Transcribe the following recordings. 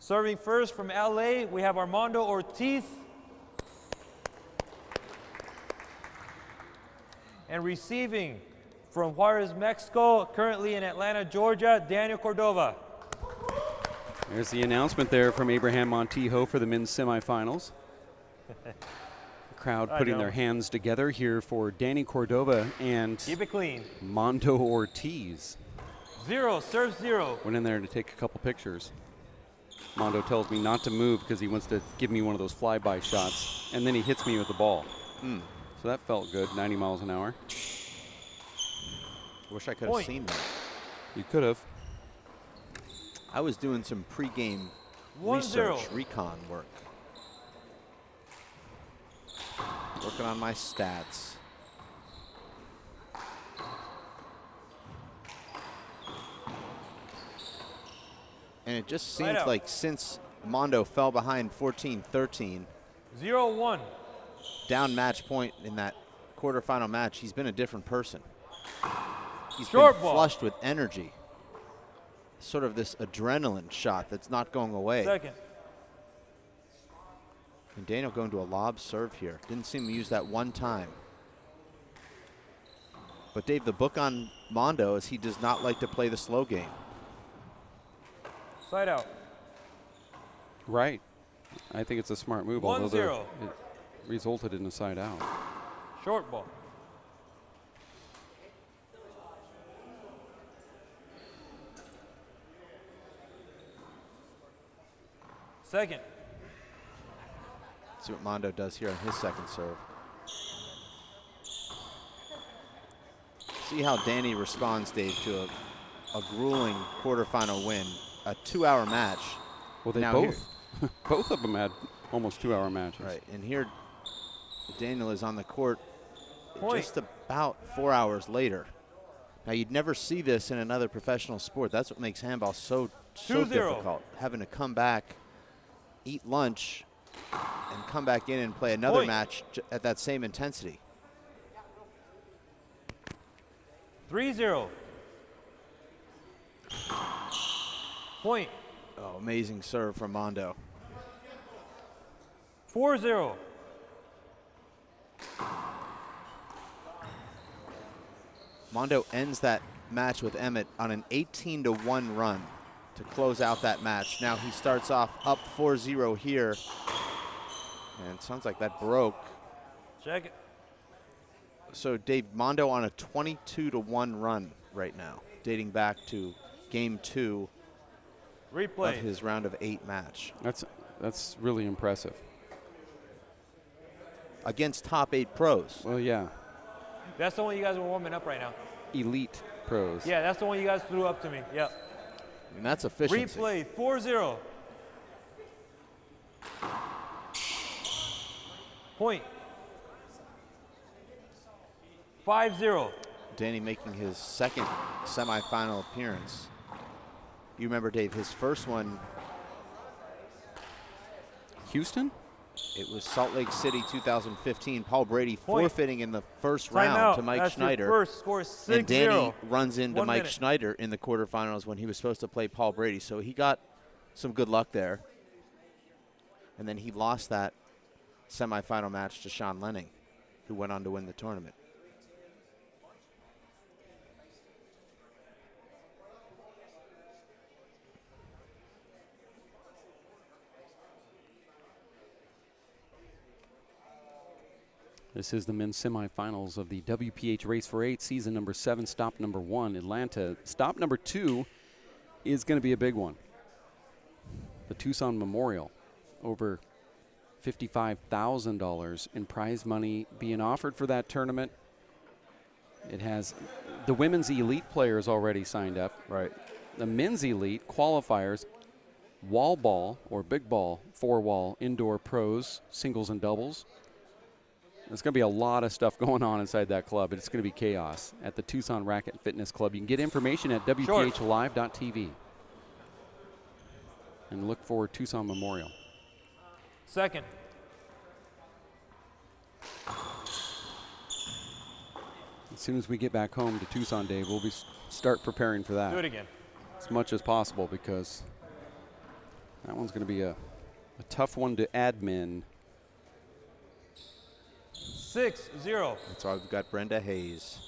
Serving first from LA, we have Mando Ortiz. And receiving from Juarez, Mexico, currently in Atlanta, Georgia, Daniel Cordova. There's the announcement there from Abraham Montijo for the men's semifinals. The crowd putting their hands together here for Danny Cordova and keep it clean. Mando Ortiz. 0, serve 0. Went in there to take a couple pictures. Mando tells me not to move because he wants to give me one of those flyby shots, and then he hits me with the ball. So that felt good, 90 miles an hour. Wish I could have seen that. You could have. I was doing some pregame 1-0. recon work. Working on my stats. And it just seems like since Mando fell behind 14-13, 0-1. down match point in that quarterfinal match, he's been a different person. He's Short been ball. flushed with energy. Sort of this adrenaline shot that's not going away. Second. And Daniel going to a lob serve here. Didn't seem to use that one time. But Dave, the book on Mando is he does not like to play the slow game. Side out. Right. I think it's a smart move, although 1-0. it resulted in a side out. Short ball. Second. See what Mando does here on his second serve. See how Danny responds, Dave, to a grueling quarterfinal win, a 2-hour match. Well, they Now both of them had almost 2-hour matches. Right, and here Daniel is on the court Point. just about 4 hours later. Now, you'd never see this in another professional sport. That's what makes handball so 2-0. difficult, having to come back, eat lunch, and come back in and play another Point. match at that same intensity. 3-0. Point. Oh, amazing serve from Mando. 4-0. Mando ends that match with Emmett on an 18-1 run to close out that match. Now he starts off up 4-0 here. And it sounds like that broke. Check it. So Dave, Mando on a 22-1 run right now, dating back to game 2 Replay. of his round of 8 match. That's really impressive. Against top 8 pros. Well, yeah. That's the one you guys were warming up right now. Elite pros. Yeah, that's the one you guys threw up to me. Yep. And that's efficiency. Replay. 4-0. Point. 5-0. Danny making his second semifinal appearance. You remember, Dave, his first one. Houston? It was Salt Lake City 2015. Paul Brady Point. forfeiting in the first Time round out. to Mike That's Schneider. Your first score 6-0. And Danny runs into 1 Mike minute. Schneider in the quarterfinals when he was supposed to play Paul Brady. So he got some good luck there. And then he lost that semifinal match to Sean Lenning, who went on to win the tournament. This is the men's semifinals of the WPH Race for 8, season number 7, stop number 1, Atlanta. Stop number 2 is going to be a big one. The Tucson Memorial, over $55,000 in prize money being offered for that tournament. It has the women's elite players already signed up. Right. The men's elite qualifiers, wall ball or big ball, 4-wall indoor pros, singles and doubles. There's going to be a lot of stuff going on inside that club. It's going to be chaos at the Tucson Racket and Fitness Club. You can get information at WPHlive.tv. And look for Tucson Memorial. Second. As soon as we get back home to Tucson, Dave, we'll start preparing for that. Do it again. As much as possible, because That one's going to be a tough one to admin. 6-0. That's why we've got Brenda Hayes.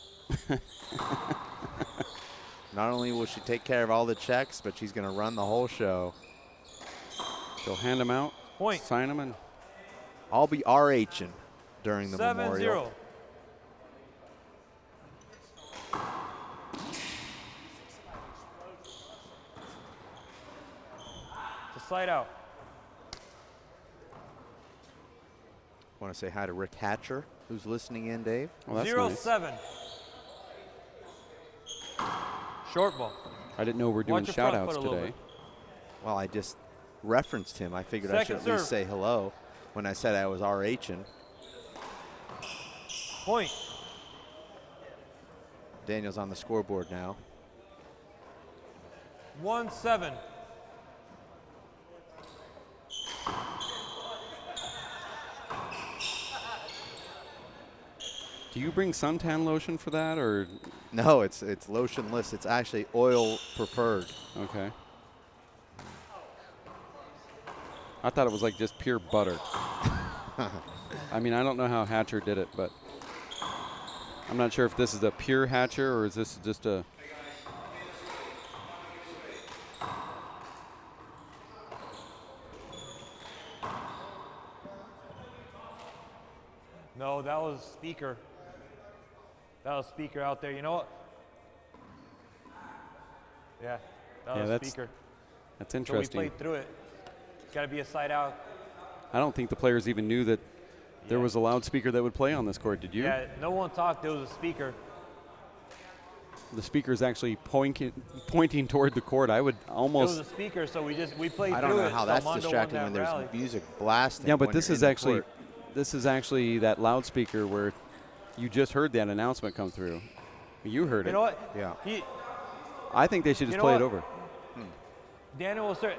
Not only will she take care of all the checks, but she's going to run the whole show. She'll hand them out, Point. sign them, and I'll be RHing during the 7-0. memorial. To slide out. Want to say hi to Rick Hatcher, who's listening in, Dave. well, that's 0-7. nice. Short ball. I didn't know we're doing Watch your front shout-outs foot a little today. Well, I just referenced him. I figured I should Second at least serve. say hello when I said I was RHing. Point. Daniel's on the scoreboard now. 1-7. Do you bring suntan lotion for that, or No, it's lotionless. It's actually oil preferred. okay? I thought it was like just pure butter. I mean, I don't know how Hatcher did it, but I'm not sure if this is a pure Hatcher or is this just a. No, that was speaker. That was speaker out there. You know what? Yeah, that Yeah, was that's speaker. That's So we interesting. played through it. It's got to be a side out. I don't think the players even knew that there Yeah. was a loudspeaker that would play on this court. Did you? Yeah, no one talked. There was a speaker. The speaker's actually pointing toward the court. I would There almost. was a speaker, so we played I through don't know it. how so that's Mando won distracting that when there's rally. music blasting. Yeah, but when this you're is in the actually court. that loudspeaker where you just heard that announcement come through. You heard You it. know what? Yeah. I think they should just You know play it what? over. Daniel will start.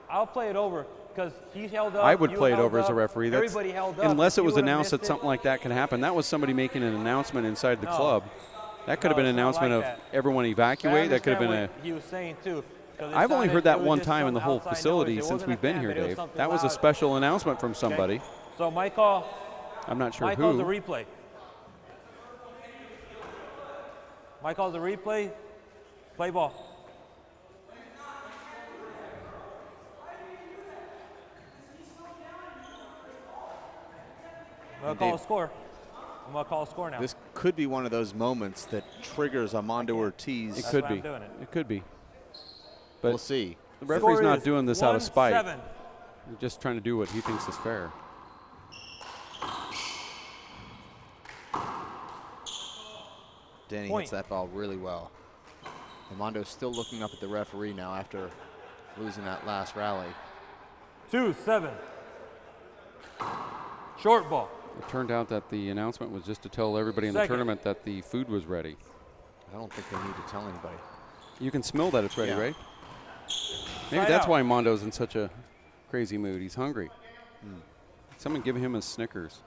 I'll play it over because he held up. I would you play it held over as a up, referee. That's, everybody held up. unless it You was would've announced missed that something like that could happen. That was somebody making an announcement inside the No. club. That could have No, been an it's not announcement like of that. everyone But I evacuate. That could have been understand what he was saying too. 'cause it I've only sounded- heard that it was one just time in some the whole outside facility noise. It since wasn't a we've been fan, here, but it was Dave. something That was a loud. special announcement from Okay? somebody. So my call. I'm not sure My call's a who. replay. My call's a replay. Play ball. I'm gonna call a score. I'm gonna call a score now. This could be one of those moments that triggers a Mando Ortiz. It That's could why be. I'm doing it. It could be. But We'll see. the referee's Score not is doing this out of spite. 1-7. He's just trying to do what he thinks is fair. Danny Point. hits that ball really well. Mondo's still looking up at the referee now after losing that last rally. 2-7. Short ball. It turned out that the announcement was just to tell everybody in the Second. tournament that the food was ready. I don't think they need to tell anybody. You can smell that it's ready, Yeah. right? Maybe Side that's out. why Mondo's in such a crazy mood. He's hungry. Someone give him a Snickers.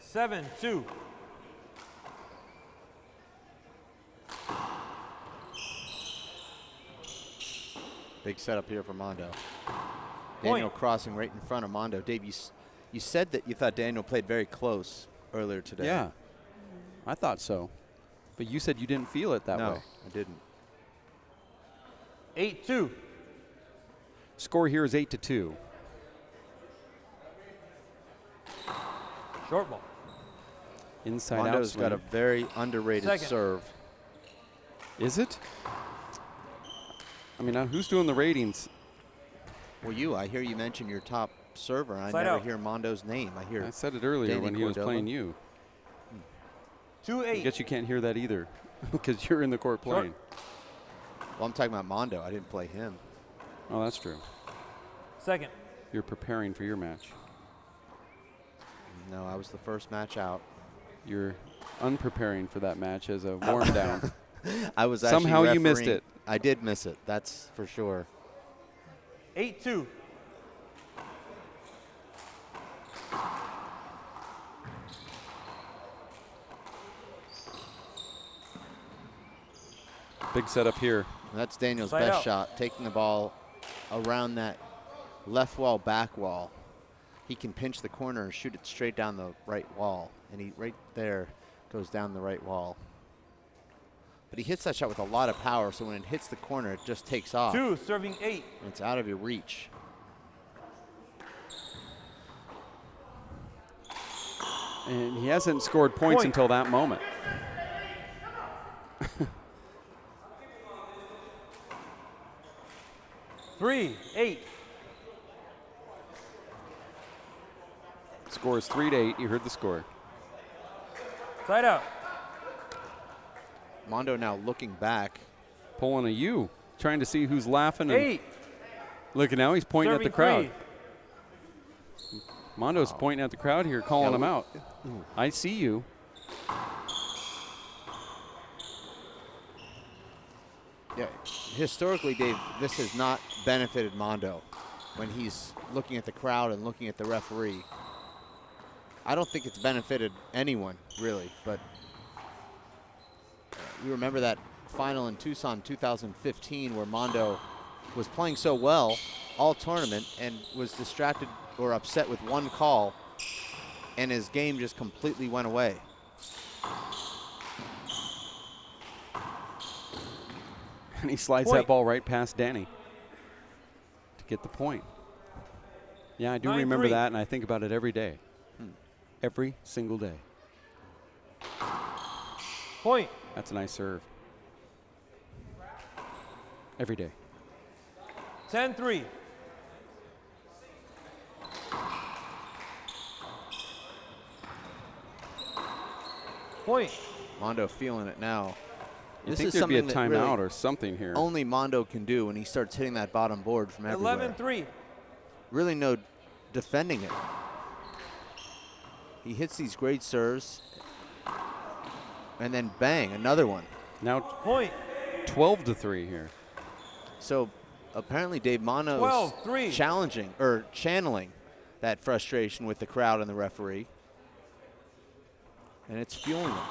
7-2. Big setup here for Mando. Daniel crossing right in front of Mando. Dave, you said that you thought Daniel played very close earlier today. Yeah, I thought so. But you said you didn't feel it that No, way. I didn't. 8-2. Score here is 8-2. Short ball. Inside out Mondo's got a swing. very underrated Second. serve. Is it? I mean, who's doing the ratings? Well, I hear you mention your top server, and I Side never out. hear Mondo's name. I hear I said it earlier Danny when he was Cordova. playing you. I 2-8. guess you can't hear that either because you're in the court Short. playing. Well, I'm talking about Mando. I didn't play him. Oh, that's true. Second. You're preparing for your match. No, I was the first match out. You're unpreparing for that match as a warm down. I was actually Somehow you missed refereeing. it. I did miss it. That's for sure. 8-2. Big setup here. And that's Daniel's Side best out. shot, taking the ball around that left wall, back wall, he can pinch the corner and shoot it straight down the right wall. And he right there goes down the right wall. But he hits that shot with a lot of power, so when it hits the corner, it just takes off. 2, serving 8. And it's out of your reach. And he hasn't scored points until that moment. 3, 8. Score is 3-8. You heard the score. Side out. Mando now looking back. Pulling a U, trying to see who's laughing. And 8. look, now he's pointing Serving at the crowd. 3. Mondo's pointing at the crowd here, calling him out. I see you. Yeah, historically, Dave, this has not benefited Mando when he's looking at the crowd and looking at the referee. I don't think it's benefited anyone, really, but you remember that final in Tucson 2015 where Mando was playing so well all tournament and was distracted or upset with one call, and his game just completely went away. And he slides Point. that ball right past Danny to get the point. Yeah, I do 9-3. remember that, and I think about it every day. Every single day. Point. That's a nice serve. Every day. 10-3. Point. Mando feeling it now. You think there'd be a timeout or something here. Only Mando can do when he starts hitting that bottom board from everywhere. 11-3. Really no defending it. He hits these great serves, and then bang, another one. Now Point. 12-3 here. So apparently Dave Mando's 12-3. challenging or channeling that frustration with the crowd and the referee. And it's fueling him.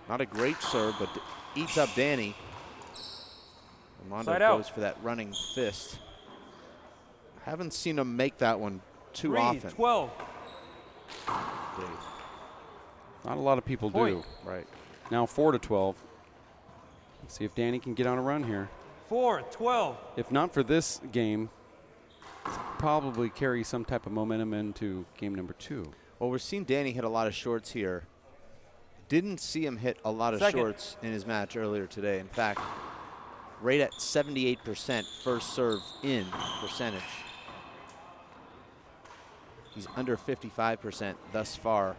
Not a great serve, but eats up Danny. And Mando Side out. goes for that running fist. Haven't seen him make that one too 3, often. 12. Dave. Not a lot of people Point. do. Right. Now 4-12. Let's see if Danny can get on a run here. 4, 12. If not for this game, probably carry some type of momentum into game number 2. Well, we're seeing Danny hit a lot of shorts here. Didn't see him hit a lot of Second. shorts in his match earlier today. In fact, right at 78% first serve in percentage. He's under 55% thus far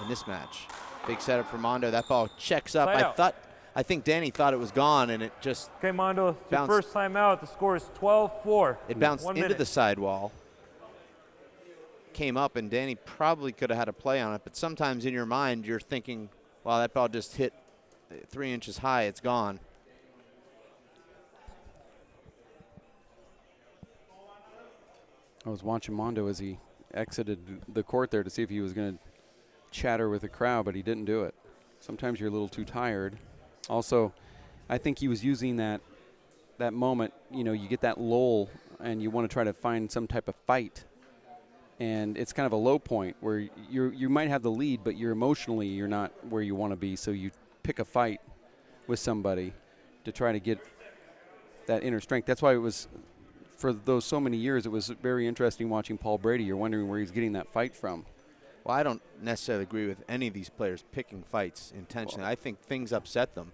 in this match. Big setup for Mando. That ball checks up. Side out. I think Danny thought it was gone, and it just Okay, Mando, it's your Bounce. first time out. The score is 12-4. it bounced 1 into minute. the sidewall. Came up, and Danny probably could have had a play on it, but sometimes in your mind you're thinking, wow, that ball just hit 3 inches high, it's gone. I was watching Mando as he exited the court there to see if he was going to chatter with the crowd, but he didn't do it. Sometimes you're a little too tired. Also, I think he was using that moment, you know, you get that lull and you want to try to find some type of fight. And it's kind of a low point where you might have the lead, but you're not where you want to be. So you pick a fight with somebody to try to get that inner strength. That's why it was, for those so many years, it was very interesting watching Paul Brady. You're wondering where he's getting that fight from. Well, I don't necessarily agree with any of these players picking fights intentionally. I think things upset them,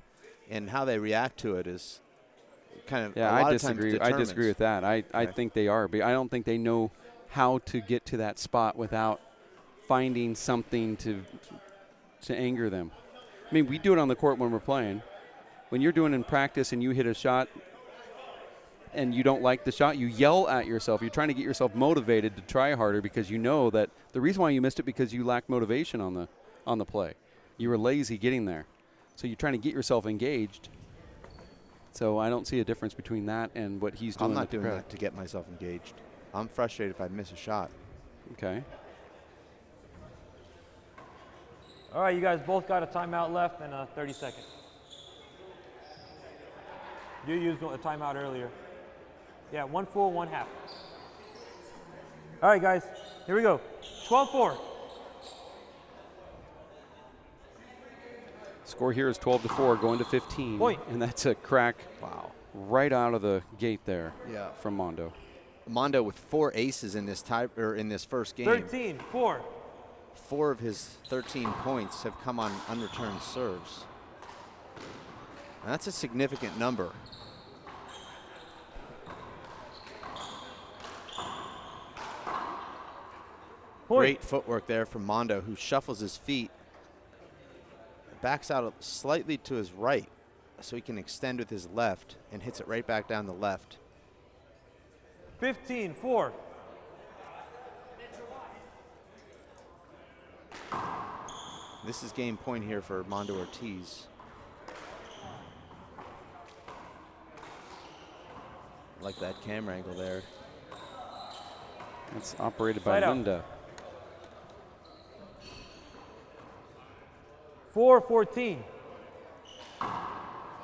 and how they react to it is kind of Yeah, a lot I of times disagree. I disagree with that. I Okay. think they are, but I don't think they know how to get to that spot without finding something to anger them. I mean, we do it on the court when we're playing. When you're doing in practice and you hit a shot and you don't like the shot, you yell at yourself. You're trying to get yourself motivated to try harder because you know that the reason why you missed it because you lacked motivation on the play. You were lazy getting there. So you're trying to get yourself engaged. So I don't see a difference between that and what he's doing. I'm not with the doing crowd. that to get myself engaged. I'm frustrated if I miss a shot. Okay. All right, you guys both got a timeout left and 30 seconds. You used a timeout earlier. Yeah, 1 full, 1 half. All right, guys, here we go. 12-4. Score here is 12-4, going to 15. Point. And that's a crack. Wow. Right out of the gate there. Yeah. From Mando. Mando with 4 aces in this in this first game. 13-4. 4 of his 13 points have come on unreturned serves. And that's a significant number. Point. Great footwork there from Mando, who shuffles his feet, backs out slightly to his right so he can extend with his left and hits it right back down the left. 15-4. This is game point here for Mando Ortiz. Like that camera angle there. It's operated by Side out. Linda. 4-14.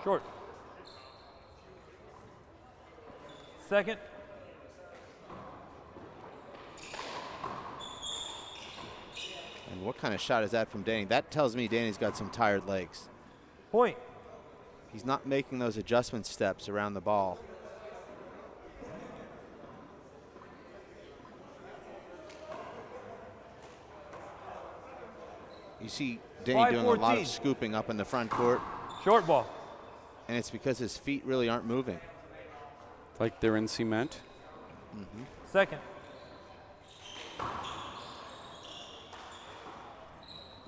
Short. Second. And what kind of shot is that from Danny? That tells me Danny's got some tired legs. Point. He's not making those adjustment steps around the ball. You see Danny doing a lot of 5-14. scooping up in the front court, Short ball. and it's because his feet really aren't moving. Like they're in cement. Second.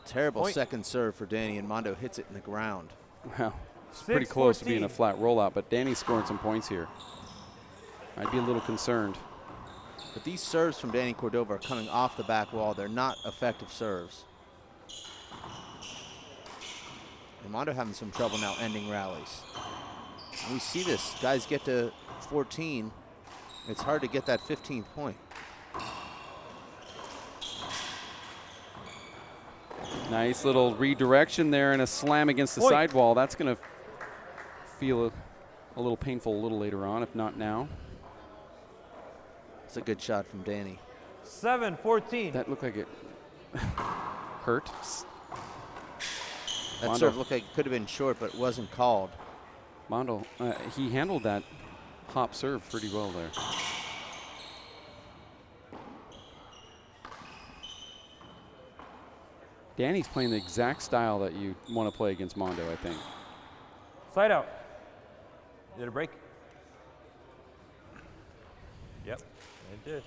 Terrible Point. second serve for Danny, and Mando hits it in the ground. Wow. It's pretty close to being a 6-14. flat rollout, but Danny's scoring some points here. I'd be a little concerned. But these serves from Danny Cordova are coming off the back wall. They're not effective serves. And Mando having some trouble now ending rallies. And we see this. Guys get to 14. It's hard to get that 15th point. Nice little redirection there and a slam against the Point. sidewall. That's going to feel a little painful a little later on, if not now. It's a good shot from Danny. 7-14. That looked like it hurt. That Mando. serve looked like it could have been short, but it wasn't called. Mando, he handled that hop serve pretty well there. Danny's playing the exact style that you want to play against Mando, I think. Side out. Did it break? Yep, it did.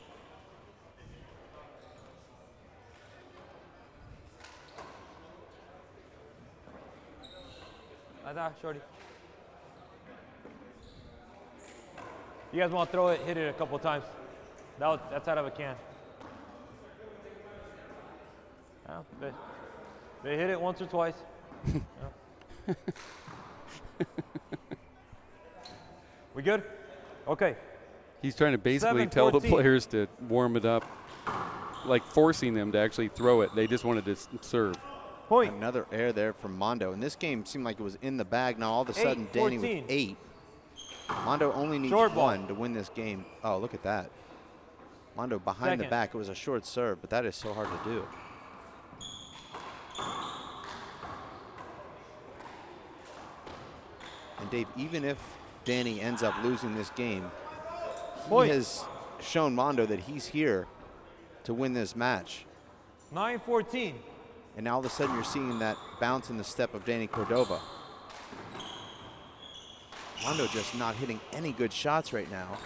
Shorty. You guys want to throw it, hit it a couple times. That's out of a can. Oh, they hit it once or twice. Yeah. We good? Okay. He's trying to basically tell the 7-14. players to warm it up, like forcing them to actually throw it. They just wanted to serve. Point. Another air there from Mando. And this game seemed like it was in the bag. Now all of a sudden, Danny with 8-14. 8. Mondo only needs Short ball. 1 to win this game. Oh, look at that. Mondo behind the Second. back. It was a short serve, but that is so hard to do. And Dave, even if Danny ends up losing this game, Point. he has shown Mondo that he's here to win this match. 9-14. And now all of a sudden you're seeing that bounce in the step of Danny Cordova. Mondo just not hitting any good shots right now.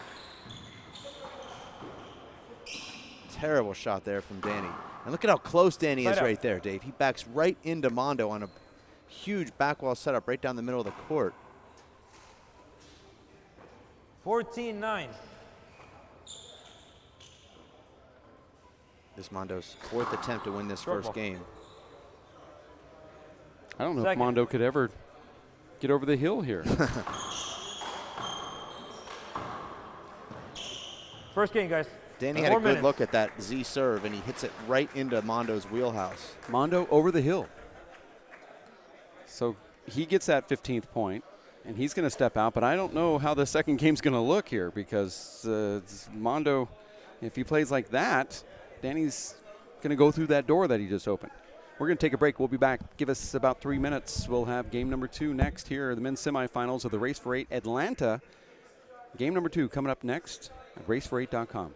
Terrible shot there from Danny. And look at how close Danny Side is out. right there, Dave. He backs right into Mondo on a huge back wall setup right down the middle of the court. 14-9. This Mondo's 4th attempt to win this Short first ball. game. I don't know Second. if Mando could ever get over the hill here. First game, guys. Danny had a 4 good minutes. look at that Z serve, and he hits it right into Mondo's Mando over the hill. So he gets that 15th point. And he's going to step out, but I don't know how the second game's going to look here because Mando, if he plays like that, Danny's going to go through that door that he just opened. We're going to take a break. We'll be back. Give us about 3 minutes. We'll have game number 2 next here, the men's semifinals of the Race for 8 Atlanta. Game number 2 coming up next at racefor8.com.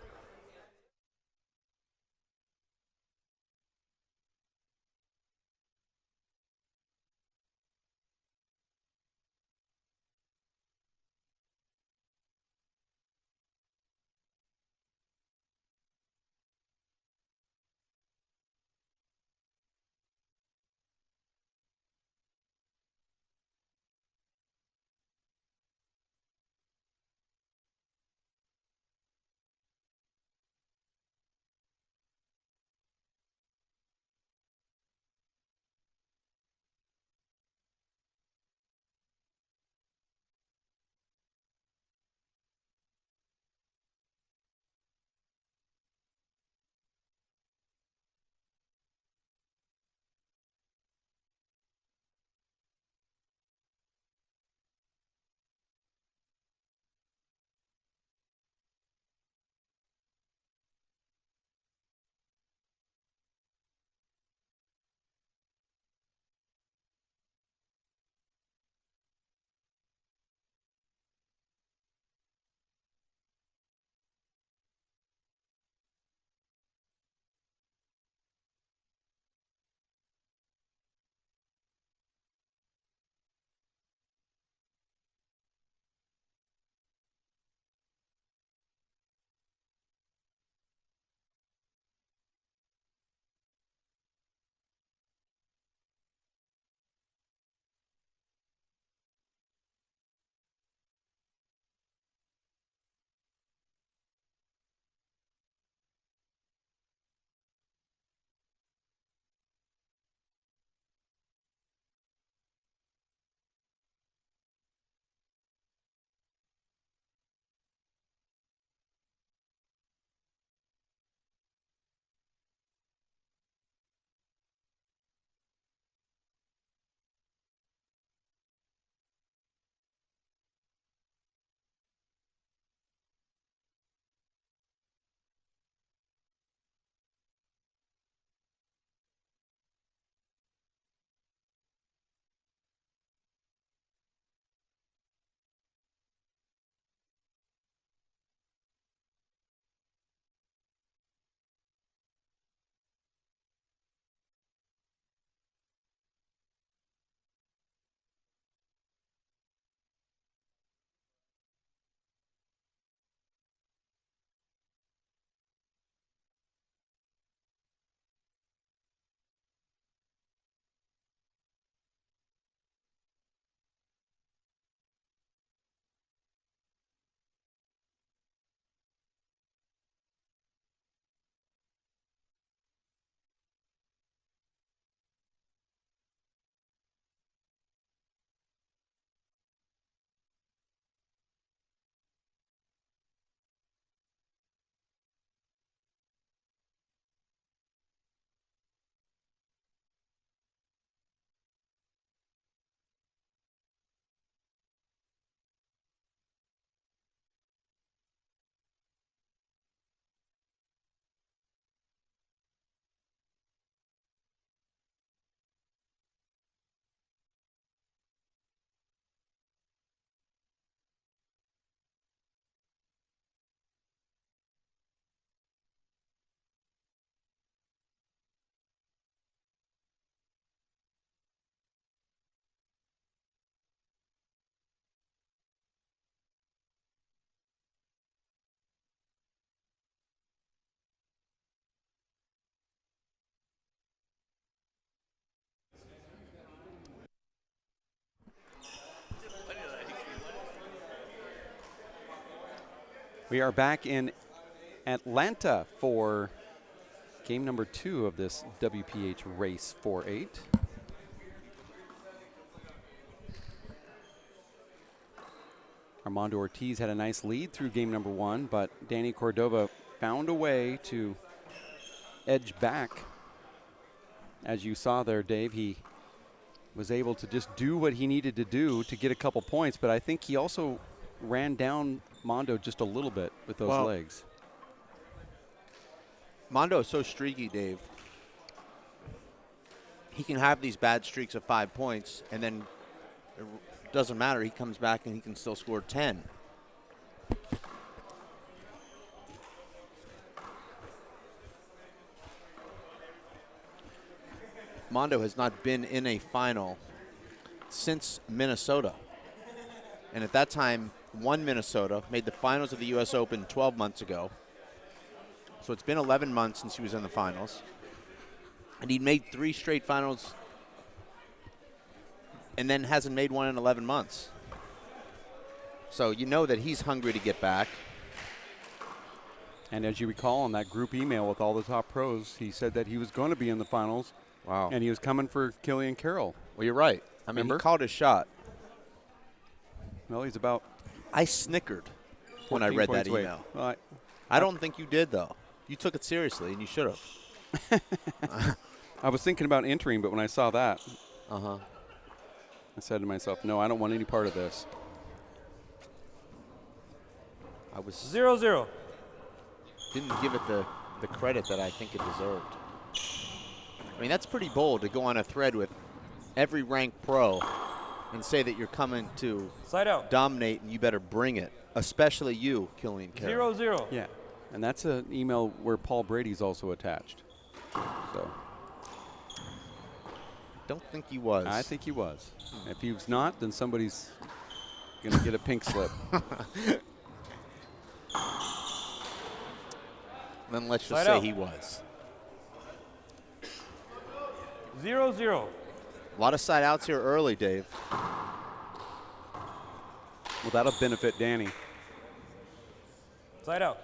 We are back in Atlanta for game number 2 of this WPH Race for 8. Armando Ortiz had a nice lead through game number 1, but Danny Cordova found a way to edge back. As you saw there, Dave, he was able to just do what he needed to do to get a couple points, but I think he also ran down Mando just a little bit with those legs. Mando is so streaky, Dave. He can have these bad streaks of 5 points, and then it doesn't matter. He comes back and he can still score 10. Mando has not been in a final since Minnesota. And at that time, won Minnesota, made the finals of the U.S. Open 12 months ago. So it's been 11 months since he was in the finals. And he'd made 3 straight finals and then hasn't made one in 11 months. So you know that he's hungry to get back. And as you recall on that group email with all the top pros, he said that he was going to be in the finals. Wow. And he was coming for Killian Carroll. Well, you're right. I mean, he called his shot. Well, he's about I snickered when I read that email. Well, I don't think you did, though. You took it seriously, and you should have. I was thinking about entering, but when I saw that, I said to myself, no, I don't want any part of this. I was 0-0. didn't give it the credit that I think it deserved. I mean, that's pretty bold to go on a thread with every ranked pro and say that you're coming to Side out. dominate and you better bring it, especially you, Killian Carroll. 0-0. Yeah, and that's an email where Paul Brady's also attached. So Don't think he was. I think he was. If he was not, then somebody's going to get a pink slip. Then let's just Side say out. he was. 0-0. A lot of side outs here early, Dave. Well, that'll benefit Danny. Side out.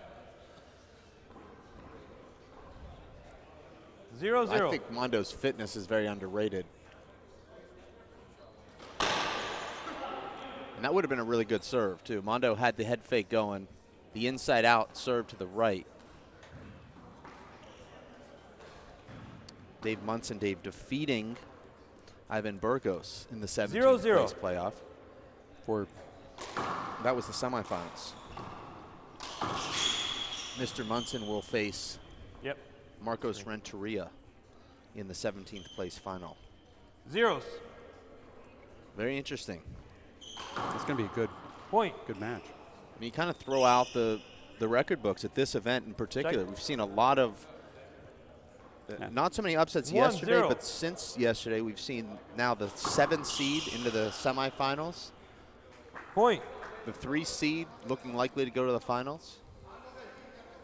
0-0. I think Mondo's fitness is very underrated. And that would have been a really good serve, too. Mando had the head fake going. The inside out serve to the right. Dave Munson, defeating Ivan Burgos in the 17th place playoff. That was the semifinals. Mr. Munson will face Marcos Renteria in the 17th place final. Zeros. Very interesting. It's going to be a good match. I mean, you kind of throw out the record books at this event in particular. We've seen a lot of, not so many upsets yesterday, but since yesterday, we've seen now the 7 seed into the semifinals. The 3 seed looking likely to go to the finals.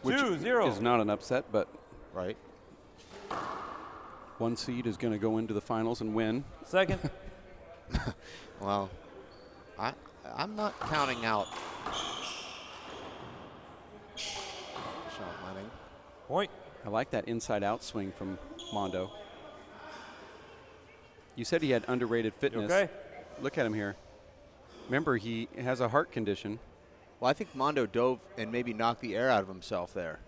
Which 2-0 is not an upset, but right. 1 seed is going to go into the finals and win. Second. Well, I'm not counting out Sean Lenning. Point. I like that inside-out swing from Mando. You said he had underrated fitness. Okay. Look at him here. Remember, he has a heart condition. Well, I think Mando dove and maybe knocked the air out of himself there.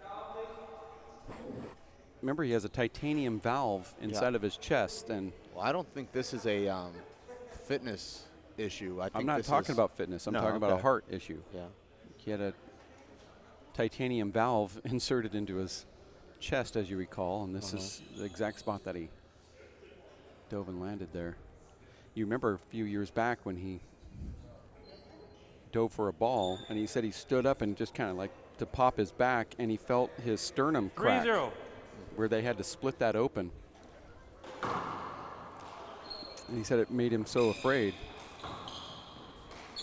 Remember, he has a titanium valve inside of his chest. And well, I don't think this is a fitness issue. I think I'm not talking about fitness. I'm talking about a heart issue. Yeah. He had a titanium valve inserted into his chest, as you recall, and this is the exact spot that he dove and landed there. You remember a few years back when he dove for a ball, and he said he stood up and just kind of like to pop his back, and he felt his sternum crack 3-0. where they had to split that open. And he said it made him so afraid.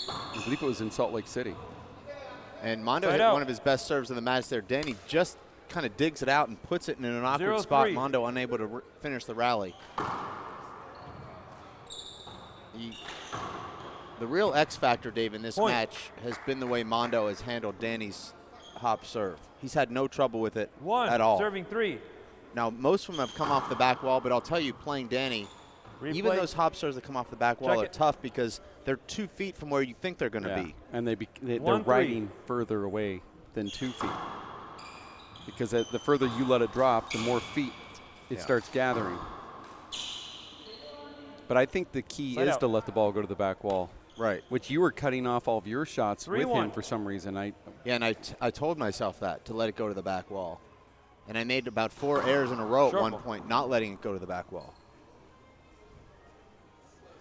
I believe it was in Salt Lake City. And Mando hit one of his best serves in the match there. Danny just kind of digs it out and puts it in an awkward spot. Mando unable to finish the rally. The real X factor, Dave, in this match has been the way Mando has handled Danny's hop serve. He's had no trouble with it at all. Serving 3. Now, most of them have come off the back wall, but I'll tell you, playing Danny, even those hop serves that come off the back wall are tough because they're 2 feet from where you think they're going to be. And they're riding further away than 2 feet. Because the further you let it drop, the more feet it starts gathering. But I think the key Side is out. to let the ball go to the back wall, Right. which you were cutting off all of your shots with 3-1. him for some reason. Yeah, and I told myself that, to let it go to the back wall. And I made about 4 errors in a row at Sharp one ball. point, not letting it go to the back wall.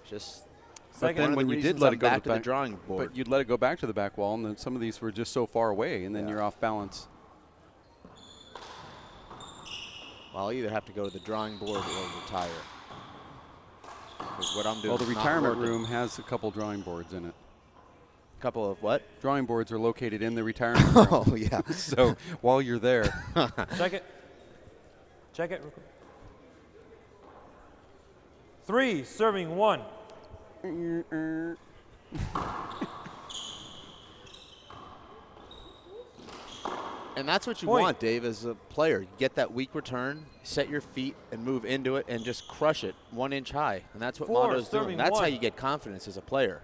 Just But Second. then when you did let it go back to the the drawing board. But you'd let it go back to the back wall, and then some of these were just so far away, and then Yeah. you're off balance. Well, I'll either have to go to the drawing board or retire. Because what I'm doing Well, the is not retirement working. room has a couple drawing boards in it. Couple of what? Drawing boards are located in the retirement room. Oh, yeah. So while you're there, Check it. Check it. Real quick. 3, serving 1. And that's what you Point. want, Dave, as a player. You get that weak return, set your feet, and move into it, and just crush it 1 inch high. And that's what 4, Mondo's doing. serving That's how 1. you get confidence as a player.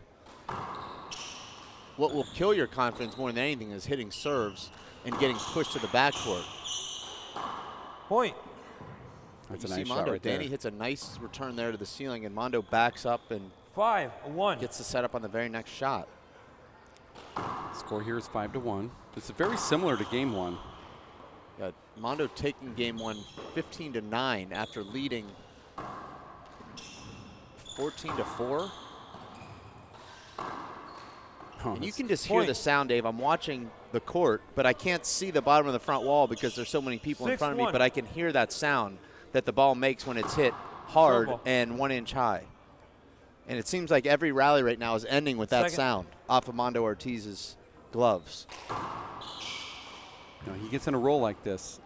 What will kill your confidence more than anything is hitting serves and getting pushed to the backcourt. Point. that's You a see nice shot Mando, right Danny there. hits a nice return there to the ceiling, and Mando backs up and 5-1. gets the setup on the very next shot. Score here is 5-1. It's very similar to game 1. Yeah, Mando taking game 1 15-9 after leading 14-4. Oh, And you that's- can just hear the sound, Dave. I'm watching the court, but I can't see the bottom of the front wall because there's so many people in front of me, 6-1. but I can hear that sound that the ball makes when it's hit hard Purple. and 1 inch high. And it seems like every rally right now is ending with that Second. sound off of Mando Ortiz's gloves. you know, he gets in a roll like this.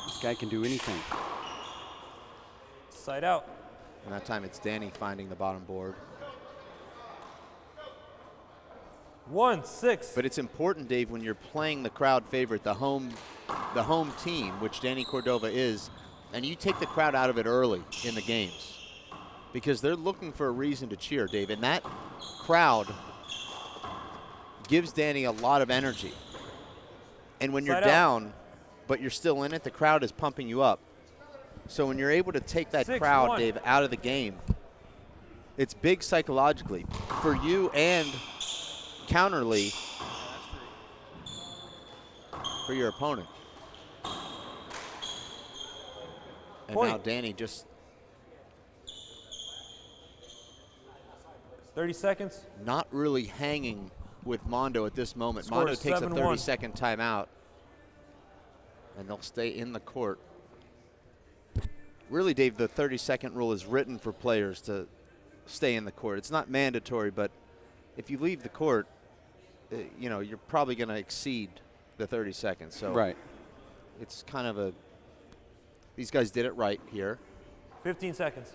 This guy can do anything. Side out. And that time it's Danny finding the bottom board. 1-6. But it's important, Dave, when you're playing the crowd favorite, the home team, which Danny Cordova is, and you take the crowd out of it early in the games because they're looking for a reason to cheer, Dave. And that crowd gives Danny a lot of energy. And when you're Side out. down, but you're still in it, the crowd is pumping you up. So when you're able to take that 6-1. crowd, Dave, out of the game, it's big psychologically for you and counterly for your opponent. And Point. now Danny just 30 seconds. not really hanging with Mando at this moment. Score Mando is takes a 7-1. 30-second timeout, and they'll stay in the court. Really, Dave, the 30-second rule is written for players to stay in the court. It's not mandatory, but if you leave the court, you know, you're probably going to exceed the 30 seconds. So Right. it's kind of a – these guys did it right here. 15 seconds.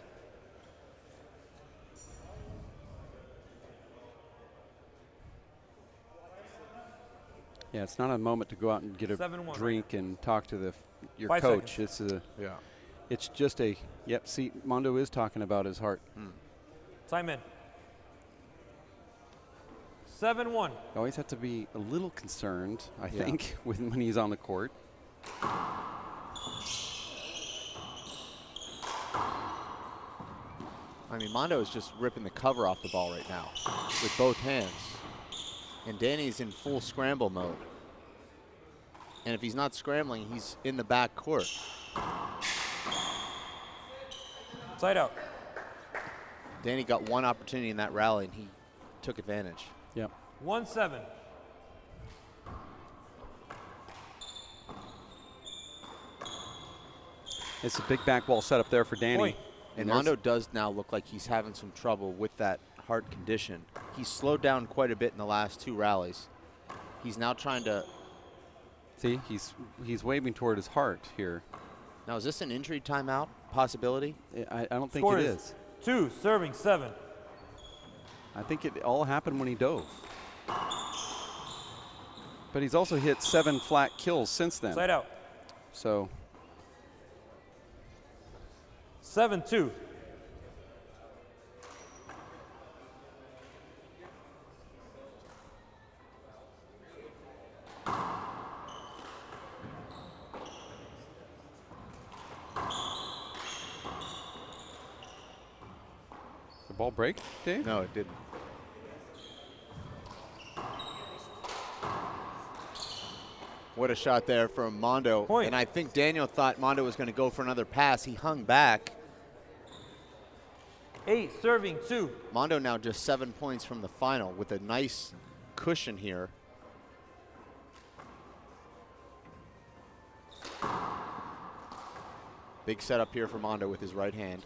Yeah, it's not a moment to go out and get a 7-1. drink and talk to your 5 coach. seconds. It's just a see, Mando is talking about his heart. Time in. 7-1. You always have to be a little concerned, I Yeah. think, when he's on the court. I mean, Mando is just ripping the cover off the ball right now with both hands. And Danny's in full scramble mode. And if he's not scrambling, he's in the back court. Side out. Danny got one opportunity in that rally, and he took advantage. Yep. 1-7. It's a big back wall setup there for Danny. Point. And there's- Mando does now look like he's having some trouble with that heart condition. He's slowed down quite a bit in the last two rallies. He's now trying to. See, he's waving toward his heart here. Now, is this an injury timeout possibility? I don't think Score it is is. 2, serving 7. I think it all happened when he dove. But he's also hit 7 flat kills since then. Side out. So 7-2. The ball break, Dave? No, it didn't. What a shot there from Mando. Point. And I think Daniel thought Mando was going to go for another pass. He hung back. 8, serving 2. Mando now just 7 points from the final with a nice cushion here. Big setup here for Mando with his right hand.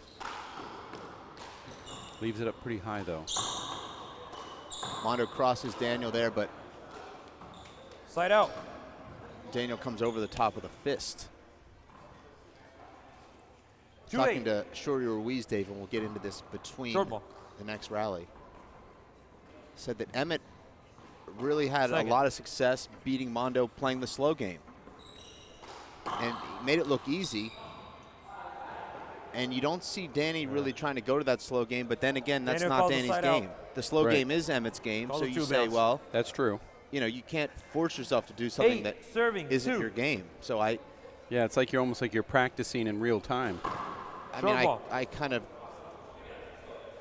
Leaves it up pretty high, though. Mando crosses Daniel there, but Side out. Daniel comes over the top with a fist. 2-8. Talking to Shorty Ruiz, Dave, and we'll get into this between Short ball. the next rally. Said that Emmett really had Second. a lot of success beating Mando playing the slow game. And he made it look easy. And you don't see Danny really trying to go to that slow game, but then again, that's Daniel not calls the Danny's side game. out. The slow Right. game is Emmett's game, Call so the you two say, bounce. well, That's true. you know, you can't force yourself to do something 8, that serving isn't 2. your game. So Yeah, it's like you're almost like you're practicing in real time. I Short mean, ball. I kind of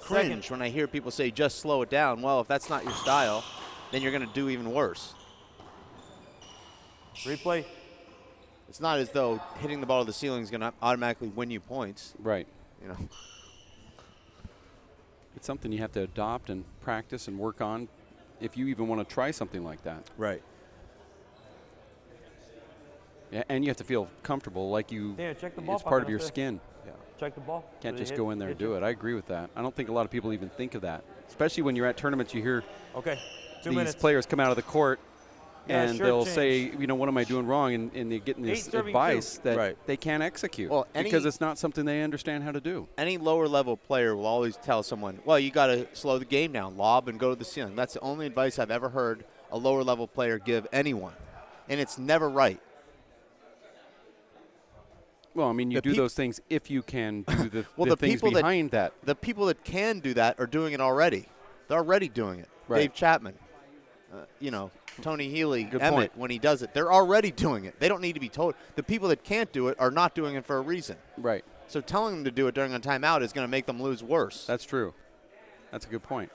Second. cringe when I hear people say just slow it down. Well, if that's not your style, then you're going to do even worse. Replay. It's not as though hitting the ball to the ceiling is going to automatically win you points. Right. You know, It's something you have to adopt and practice and work on if you even want to try something like that. right? Yeah, and you have to feel comfortable, like you. Yeah, check the ball It's part of pocket your up there. skin. Yeah. Check the ball. Can't Did it just hit- go in there and hit do you? it. I agree with that. I don't think a lot of people even think of that, especially when you're at tournaments. You hear Okay. 2 these minutes. players come out of the court Yeah, and shirt they'll change. say, you know, what am I doing wrong? And they're getting this 8 serving advice 2. that Right. they can't execute Well, because any- it's not something they understand how to do. Any lower level player will always tell someone, well, you got to slow the game down, lob and go to the ceiling. That's the only advice I've ever heard a lower level player give anyone. And it's never right. Well, I mean, you The do peop- those things if you can do the, Well, the the things people that- behind that. The people that can do that are doing it already. They're already doing it. Right. Dave Chapman, you know, Tony Healy, Good Emmett, point. when he does it, they're already doing it. They don't need to be told. The people that can't do it are not doing it for a reason. Right. So telling them to do it during a timeout is going to make them lose worse. That's true. That's a good point.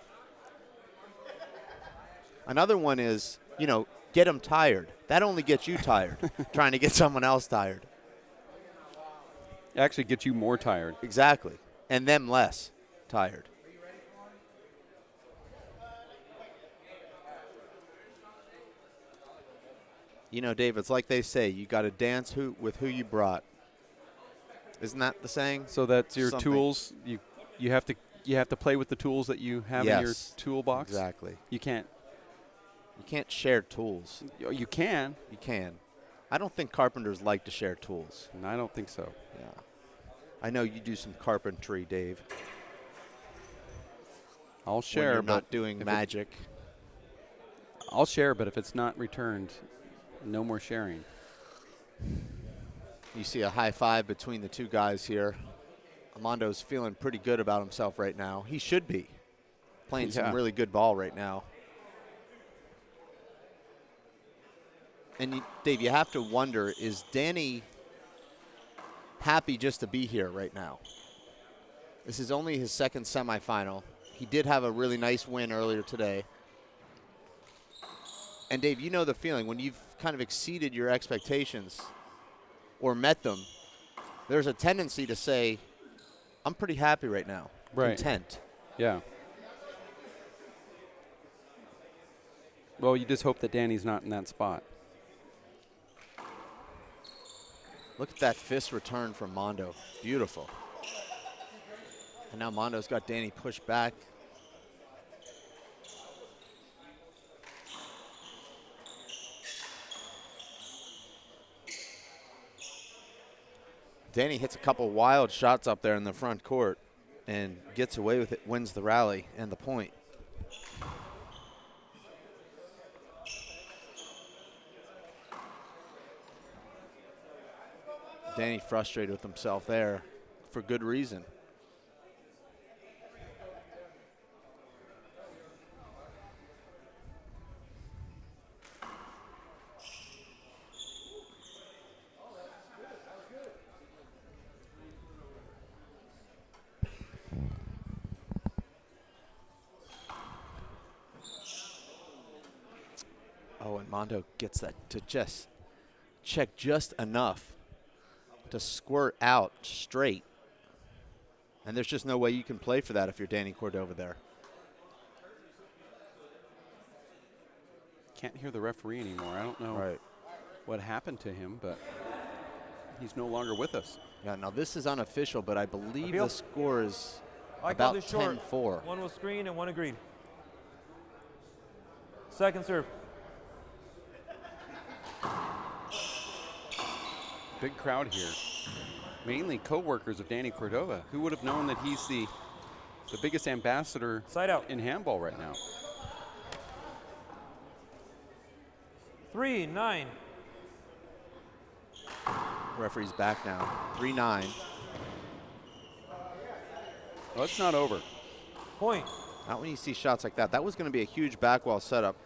Another one is, you know, get them tired. That only gets you tired, trying to get someone else tired. Actually gets you more tired. Exactly. And them less tired. You know, Dave, it's like they say, you got to dance with who you brought. Isn't that the saying? So that's your Something. tools. You have to play with the tools that you have in your Yes, toolbox. Exactly. You can't. You can't share tools. You can. You can. I don't think carpenters like to share tools. And I don't think so. Yeah. I know you do some carpentry, Dave. I'll When share, you're but not doing if it- magic. I'll share, but if it's not returned, no more sharing. You see a high five between the two guys here. Amando's feeling pretty good about himself right now. He should be. Playing Yeah. some really good ball right now. And Dave, you have to wonder, is Danny happy just to be here right now? This is only his second semifinal. He did have a really nice win earlier today. And Dave, you know the feeling when you've kind of exceeded your expectations or met them, there's a tendency to say, I'm pretty happy right now. Right. Content. Yeah. Well, you just hope that Danny's not in that spot. Look at that fist return from Mando. Beautiful. And now Mondo's got Danny pushed back. Danny hits a couple wild shots up there in the front court and gets away with it, wins the rally and the point. Danny frustrated with himself there for good reason. Mando gets that to just check just enough to squirt out straight. And there's just no way you can play for that if you're Danny Cordova there. Can't hear the referee anymore. I don't know what happened to him, but he's no longer with us. Yeah, now this is unofficial, but I believe Appeal. the score is I about called it short. 10-4. One was screen and one agreed. Second serve. Big crowd here. Mainly co-workers of Danny Cordova. Who would have known that he's the biggest ambassador Side out. in handball right now? 3-9. Referee's back now. 3-9. Well, it's not over. Point. Not when you see shots like that. That was going to be a huge back wall setup.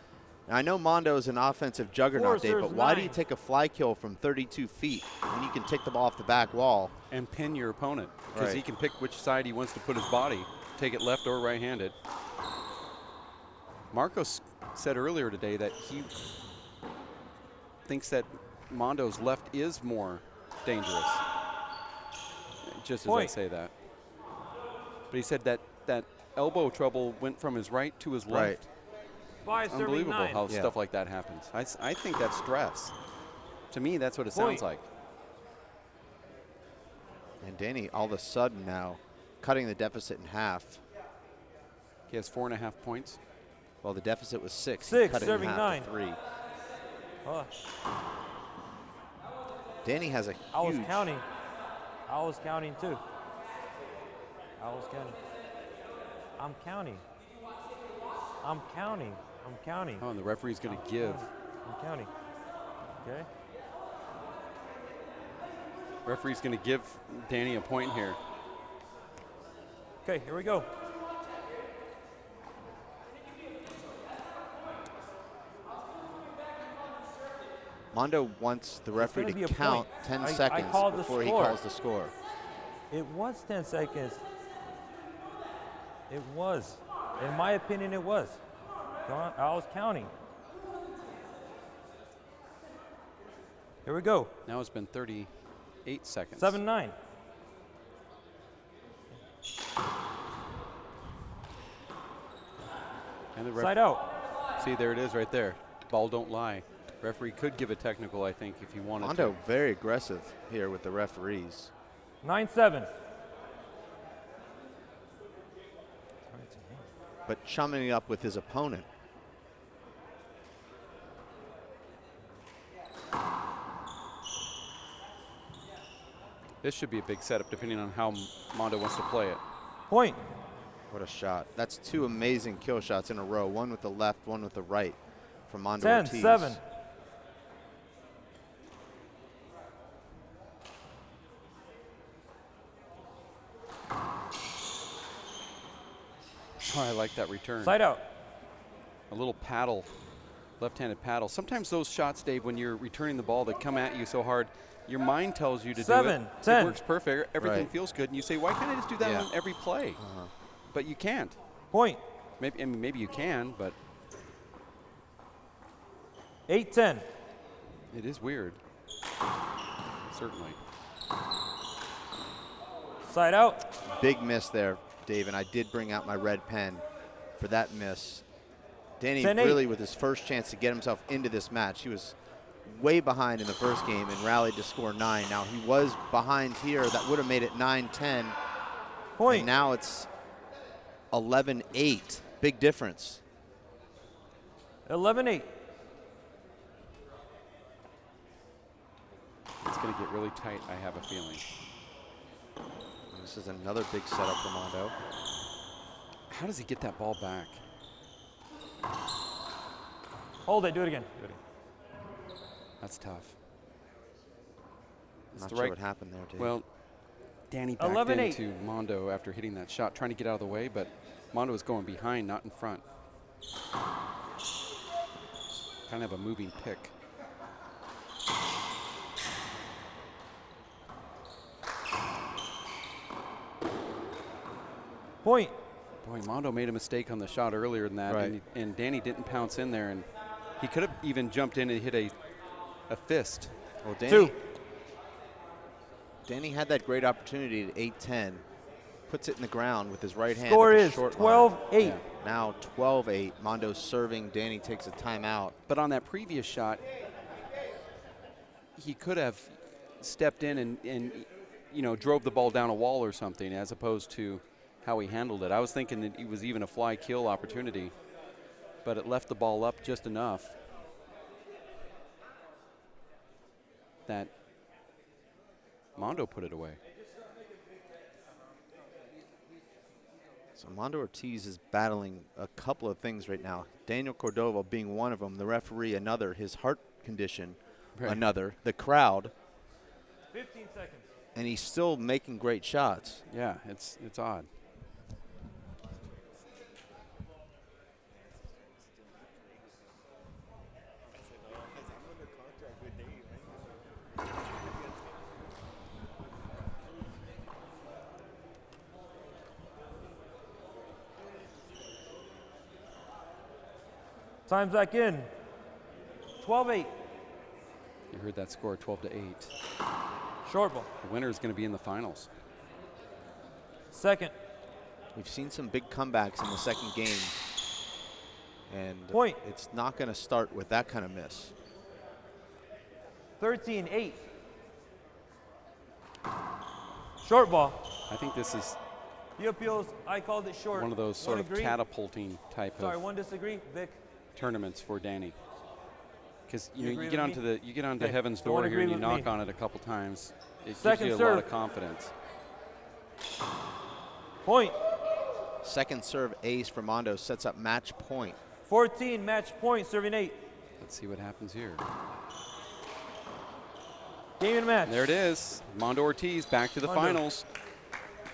Now, I know Mando is an offensive juggernaut, Dave, but why do you take a fly kill from 32 feet when you can take the ball off the back wall? And pin your opponent, because he can pick which side he wants to put his body, take it left or right-handed. Marcos said earlier today that he thinks that Mondo's left is more dangerous, just as I say that. But he said that elbow trouble went from his right to his left. 5 serving Unbelievable 9. how stuff like that happens. I think that's stress. To me, that's what it sounds like. And Danny, all of a sudden now, cutting the deficit in half. He has 4.5 points. Well, the deficit was 6. 6, cut it serving in half 9. to 3. Oh, Danny has a huge... I was counting. I was counting too. I was counting. I'm counting. I'm counting. I'm counting. Oh, and the referee's going to give. I'm counting. Okay. Referee's going to give Danny a point here. Okay, here we go. Mondo wants the referee gonna be to a count point. 10 I seconds called the before he score. calls the score. It was 10 seconds. It was. In my opinion, it was. I was counting. Here we go. Now it's been 38 seconds. 7-9. And the Side out. See, there it is right there. Ball don't lie. Referee could give a technical, I think, if he wanted Mondo to. very aggressive here with the referees. 9-7. But chumming up with his opponent. This should be a big setup, depending on how Mando wants to play it. Point. What a shot. That's 2 amazing kill shots in a row. One with the left, one with the right from Mando Ortiz. 10-7. Oh, I like that return. Side out. A little paddle, left-handed paddle. Sometimes those shots, Dave, when you're returning the ball that come at you so hard, your mind tells you to do it. 7-10. It works perfect. Everything Right. feels good. And you say, why can't I just do that on every play? But you can't. Point. Maybe, I mean, maybe you can, but 8-10. it is weird. Certainly. Side out. Big miss there, Dave, and I did bring out my red pen for that miss. Danny 10-8. really with his first chance to get himself into this match. He was way behind in the first game and rallied to score 9. Now he was behind here. That would have made it 9-10. Point. And now it's 11-8. Big difference. 11-8. It's going to get really tight, I have a feeling. And this is another big setup for Mando. How does he get that ball back? Hold it. Do it again. Do it again. That's tough. It's Not the sure right- what happened there, Dave. Well, Danny backed 11-8. into Mando after hitting that shot, trying to get out of the way, but Mando was going behind, not in front. Kind of a moving pick. Point. Boy, Mando made a mistake on the shot earlier than that, Right. and Danny didn't pounce in there and He could have even jumped in and hit a fist. Well, Danny, 2. Danny had that great opportunity at 8-10. Puts it in the ground with his right hand. Score at the is short line. 12-8. Yeah. Now 12-8. Mando serving. Danny takes a timeout. But on that previous shot, he could have stepped in and you know, drove the ball down a wall or something, as opposed to how he handled it. I was thinking that it was even a fly kill opportunity, but it left the ball up just enough that Mando put it away. So Mando Ortiz is battling a couple of things right now. Daniel Cordova being one of them, the referee another, his heart condition another, the crowd. 15 seconds. And he's still making great shots. Yeah, it's odd. Time's back in. 12-8. You heard that score, 12-8. Short ball. The winner is going to be in the finals. Second. We've seen some big comebacks in the second game. And Point. It's not going to start with that kind of miss. 13-8. Short ball. I think this is The appeals, I called it short. one of those sort of catapulting type Sorry, of one disagree. Vic. tournaments for Danny. Because You you agree get with onto you get onto Okay, heaven's someone door here and agree you with knock me. on it a couple times. It Second gives you a lot of serve. confidence. Point. Second serve ace for Mando sets up match point. 14, match point, serving 8. Let's see what happens here. Game and match. There it is. Mando Ortiz back to the Mando. finals.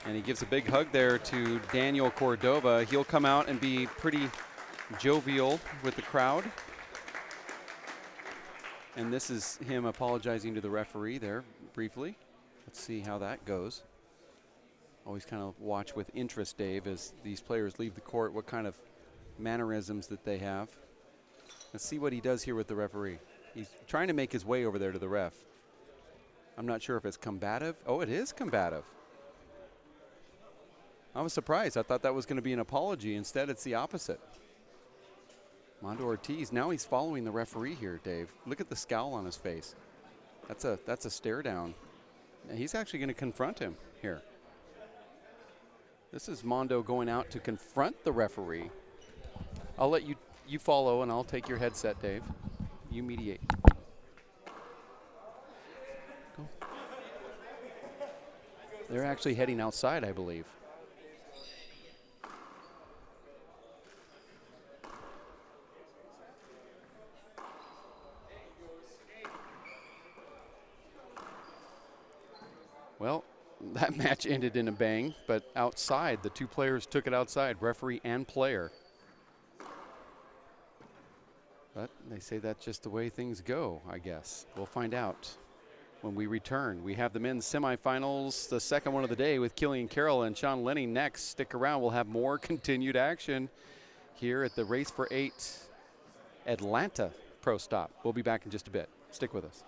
And he gives a big hug there to Daniel Cordova. He'll come out and be pretty jovial with the crowd. And this is him apologizing to the referee there briefly. Let's see how that goes. Always kind of watch with interest, Dave, as these players leave the court, what kind of mannerisms that they have. Let's see what he does here with the referee. He's trying to make his way over there to the ref. I'm not sure if it's combative. Oh, it is combative. I was surprised. I thought that was going to be an apology. Instead, it's the opposite. Mando Ortiz, now he's following the referee here, Dave. Look at the scowl on his face. That's a stare down. And he's actually going to confront him here. This is Mando going out to confront the referee. I'll let you follow, and I'll take your headset, Dave. You mediate. Go. They're actually heading outside, I believe. Well, that match ended in a bang, but outside, the two players took it outside, referee and player. But they say that's just the way things go, I guess. We'll find out when we return. We have the men's semifinals, the second one of the day, with Killian Carroll and Sean Lenny next. Stick around. We'll have more continued action here at the Race for 8 Atlanta Pro Stop. We'll be back in just a bit. Stick with us.